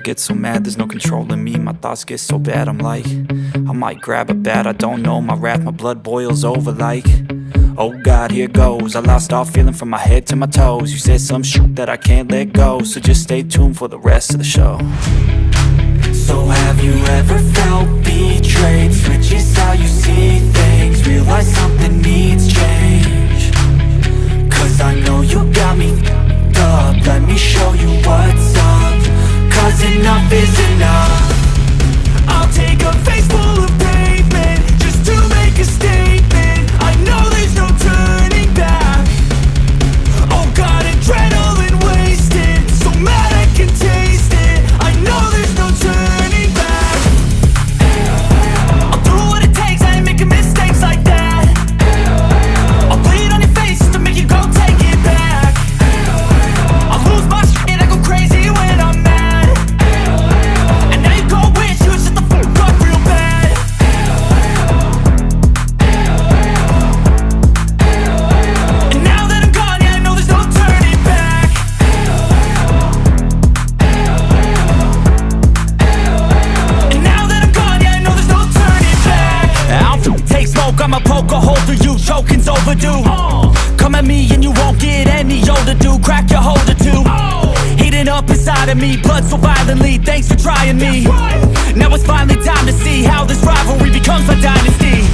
get so mad, there's no controlling me. My thoughts get so bad, I'm like, I might grab a bat, I don't know. My wrath, my blood boils over like, oh God, here goes. I lost all feeling from my head to my toes. You said some shit that I can't let go, so just stay tuned for the rest of the show. So have you ever felt betrayed? Switches how you see things, realize something needs change. Cause I know you got me f***ed up. Let me show you what's up, cause enough is enough. I'll take a face full of pavement just to make a statement. I know there's no turning back. Oh God, adrenaline wasted, so mad I can taste it. I know there's no turning back. I'll do what it takes, I ain't making mistakes like that. I'll bleed on your face just to make you go take it back. I'll lose my shit, I go crazy when I'm mad. And now you go wish you would shut the fuck up real bad. And now that I'm gone, yeah, I know there's no turning back. And now that I'm gone, yeah, I know there's no turning back. I'll take smoke, I'ma poke a hole through you, choking's overdue. Come at me and you won't get any older, dude. Crack your holder too. Heating up inside of me, blood so violently. Thanks for trying me. Now it's finally time to see how this rivalry becomes a dynasty.